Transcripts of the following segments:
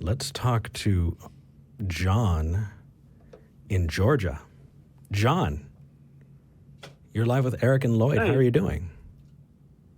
let's talk to John in Georgia. John, you're live with Eric and Lloyd. Hey. How are you doing?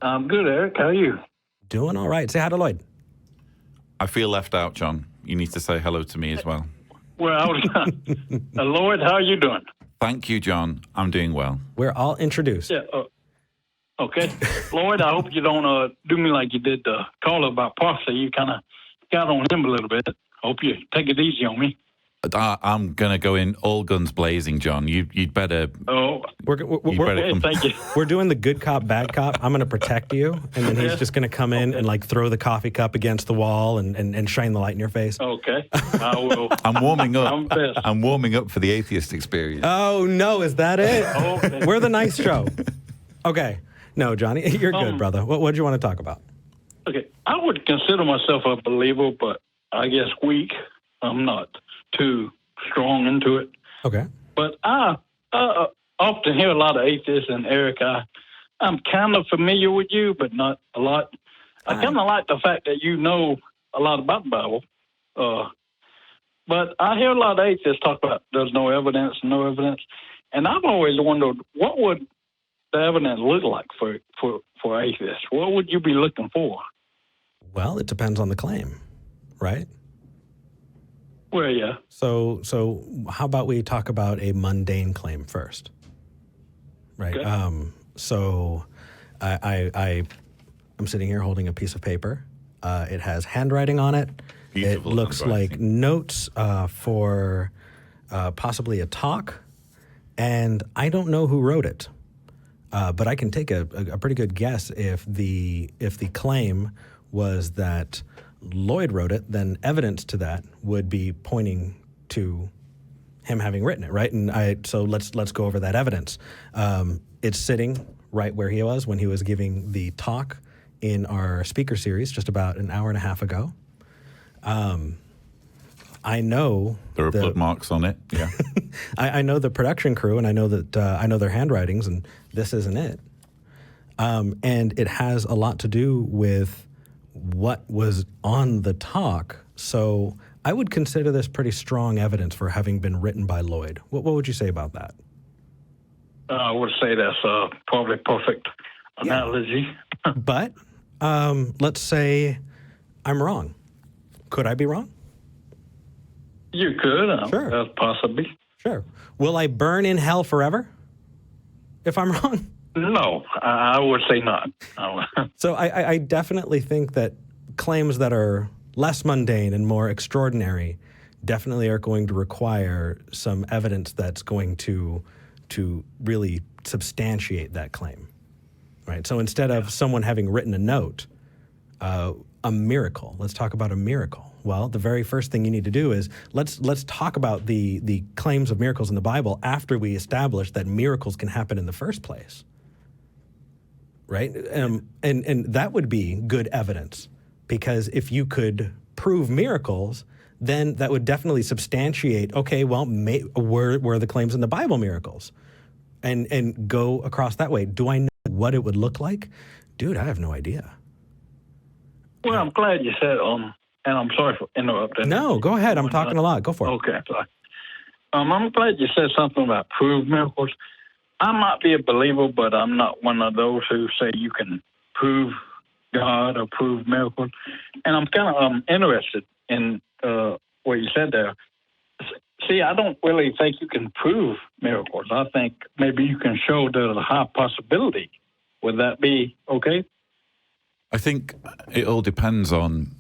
I'm good, Eric. How are you? Doing all right. Say hi to Lloyd. I feel left out, John. You need to say hello to me as well. Well, I was, Lloyd, how are you doing? Thank you, John. I'm doing well. We're all introduced. Yeah. Okay. Lloyd, I hope you don't do me like you did the caller about prophecy. You kind of got on him a little bit. Hope you take it easy on me. I'm going to go in all guns blazing, John. You'd better... Oh, We're thank you. We're doing the good cop, bad cop. I'm going to protect you, and then he's just going to come in and like throw the coffee cup against the wall and shine the light in your face. Okay. I will. I'm warming up. I'm pissed. I'm warming up for the atheist experience. Oh, no, is that it? Okay. We're the nice show. Okay. No, Johnny, you're good, brother. What do you want to talk about? Okay. I would consider myself a believer, but I guess weak. I'm not too strong into it. Okay. But I often hear a lot of atheists, and Eric, I'm kind of familiar with you, but not a lot. I kind of like the fact that you know a lot about the Bible. But I hear a lot of atheists talk about there's no evidence. And I've always wondered, what would the evidence look like for atheists? What would you be looking for? Well, it depends on the claim, right? Well, yeah. So how about we talk about a mundane claim first, right? Okay. So I'm sitting here holding a piece of paper. It has handwriting on it. Beautiful It looks handwriting. like notes for possibly a talk, and I don't know who wrote it, but I can take a pretty good guess if the claim was that Lloyd wrote it, then evidence to that would be pointing to him having written it, right? And so let's go over that evidence. It's sitting right where he was when he was giving the talk in our speaker series just about an hour and a half ago. I know There are blood marks on it. Yeah. I know the production crew, and I know that I know their handwritings, and this isn't it. And it has a lot to do with what was on the talk. So I would consider this pretty strong evidence for having been written by Lloyd. What would you say about that? I would say that's probably perfect analogy. But let's say I'm wrong. Could I be wrong? You could. Sure. Possibly. Sure. Will I burn in hell forever if I'm wrong? No, I would say not. So I definitely think that claims that are less mundane and more extraordinary definitely are going to require some evidence that's going to really substantiate that claim, right? So instead of someone having written a note, a miracle. Let's talk about a miracle. Well, the very first thing you need to do is let's talk about the claims of miracles in the Bible after we establish that miracles can happen in the first place. Right? And that would be good evidence, because if you could prove miracles, then that would definitely substantiate, okay, well, were the claims in the Bible miracles? And go across that way. Do I know what it would look like? Dude, I have no idea. Well, I'm glad you said, and I'm sorry for interrupting. No, go ahead. I'm talking a lot. Go for it. Okay, sorry. I'm glad you said something about prove miracles. I might be a believer, but I'm not one of those who say you can prove God or prove miracles. And I'm kind of interested in what you said there. See, I don't really think you can prove miracles. I think maybe you can show there's a high possibility. Would that be okay? I think it all depends on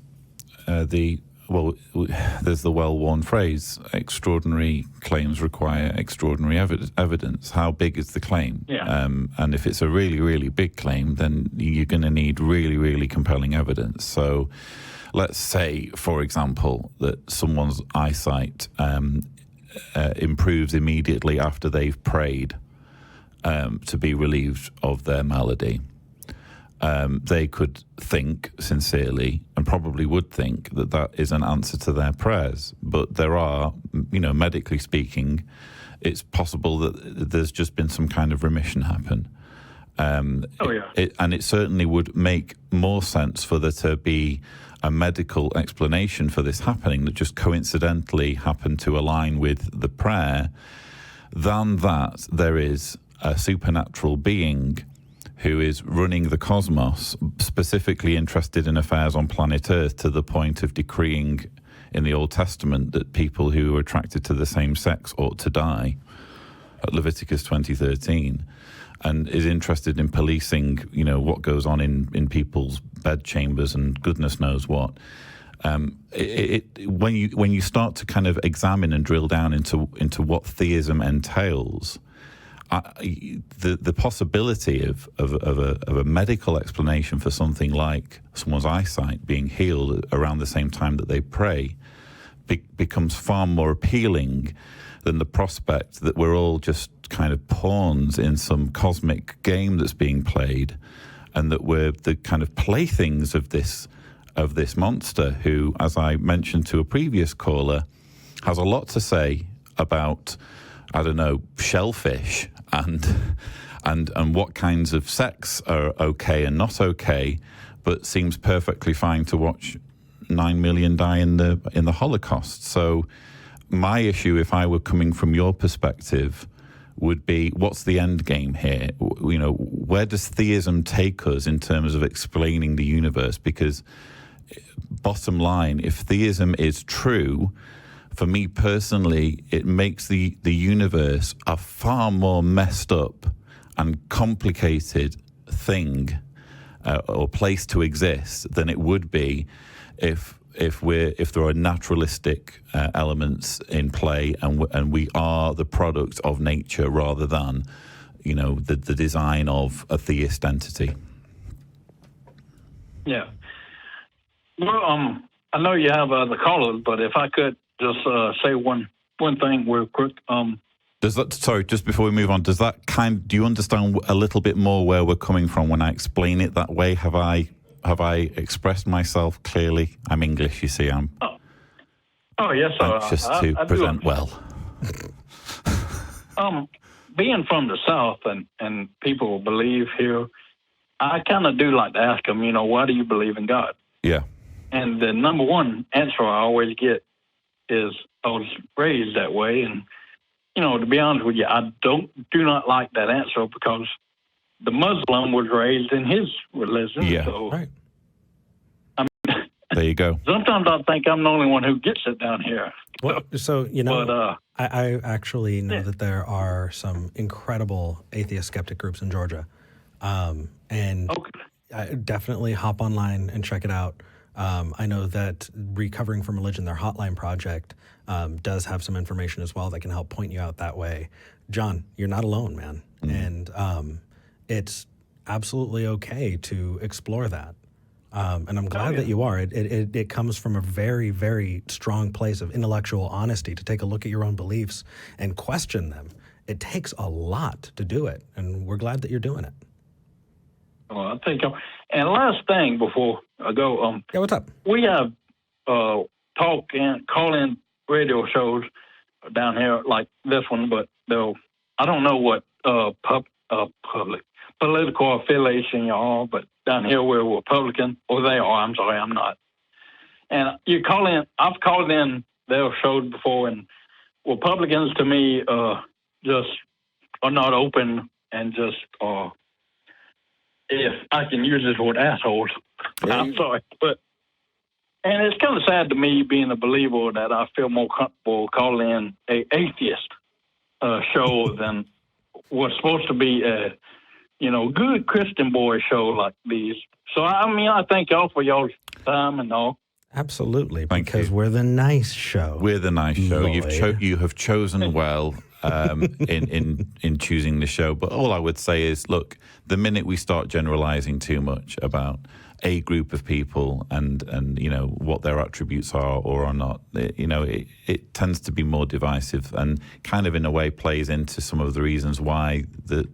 there's the well-worn phrase, extraordinary claims require extraordinary evidence. How big is the claim? Yeah. And if it's a really, really big claim, then you're going to need really, really compelling evidence. So let's say, for example, that someone's eyesight improves immediately after they've prayed to be relieved of their malady. They could think sincerely, and probably would think, that is an answer to their prayers. But there are, medically speaking, it's possible that there's just been some kind of remission happen. And it certainly would make more sense for there to be a medical explanation for this happening that just coincidentally happened to align with the prayer, than that there is a supernatural being who is running the cosmos, specifically interested in affairs on planet Earth, to the point of decreeing in the Old Testament that people who are attracted to the same sex ought to die, at Leviticus 20:13, and is interested in policing, what goes on in people's bedchambers and goodness knows what. When you start to kind of examine and drill down into what theism entails, the possibility of a medical explanation for something like someone's eyesight being healed around the same time that they pray becomes far more appealing than the prospect that we're all just kind of pawns in some cosmic game that's being played, and that we're the kind of playthings of this monster who, as I mentioned to a previous caller, has a lot to say about, I don't know, shellfish and what kinds of sex are okay and not okay, but seems perfectly fine to watch 9 million die in the Holocaust. So my issue, if I were coming from your perspective, would be, what's the end game here? Where does theism take us in terms of explaining the universe? Because bottom line, if theism is true, for me personally, it makes the universe a far more messed up and complicated thing or place to exist than it would be if there are naturalistic elements in play and we are the product of nature rather than the design of a theist entity. Yeah. Well, I know you have other callers, but if I could just say one thing real quick. Just before we move on, do you understand a little bit more where we're coming from when I explain it that way? Have I expressed myself clearly? I'm English, you see. I'm yes, anxious to present well. Being from the South and people believe here, I kind of do like to ask them, why do you believe in God? Yeah. And the number one answer I always get is, I was raised that way. And, to be honest with you, I do not like that answer because the Muslim was raised in his religion. Yeah, so, right. There you go. Sometimes I think I'm the only one who gets it down here. Well, so, I actually know that there are some incredible atheist skeptic groups in Georgia. And I definitely hop online and check it out. I know that Recovering from Religion, their hotline project, does have some information as well that can help point you out that way. John, you're not alone, man. And it's absolutely okay to explore that. And I'm glad that you are. It comes from a very, very strong place of intellectual honesty to take a look at your own beliefs and question them. It takes a lot to do it, and we're glad that you're doing it. Well, I think. And last thing before I go, yeah, what's up? We have talk and call-in radio shows down here like this one, but I don't know what public political affiliation you are, but down here we're Republican, or they are. I'm sorry, I'm not. And you call in. I've called in their shows before, and Republicans to me just are not open and just if I can use this word, assholes. I'm sorry, and it's kind of sad to me, being a believer, that I feel more comfortable calling in a atheist show than what's supposed to be a good Christian boy show like these. So I thank y'all for y'all's time and all. Absolutely, Thank because you. We're the nice show. We're the nice show. Lloyd. You have chosen well in choosing the show. But all I would say is, look, the minute we start generalizing too much about a group of people and what their attributes are or are not, it tends to be more divisive and kind of in a way plays into some of the reasons why the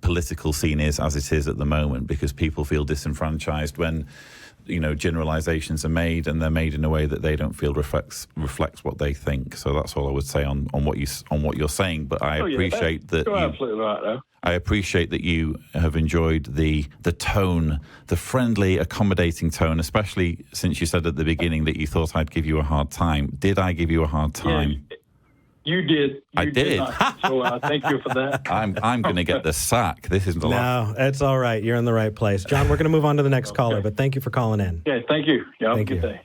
political scene is as it is at the moment, because people feel disenfranchised when generalizations are made, and they're made in a way that they don't feel reflects what they think. So that's all I would say on what you're saying. But I appreciate that you're absolutely right, though. I appreciate that you have enjoyed the tone, the friendly, accommodating tone, especially since you said at the beginning that you thought I'd give you a hard time. Did I give you a hard time? Yeah, you did. I did. So thank you for that. I'm going to get the sack. This isn't the last. No, it's all right. You're in the right place. John, we're going to move on to the next caller, but thank you for calling in. Yeah, thank you. Y'all have a Thank good you. day.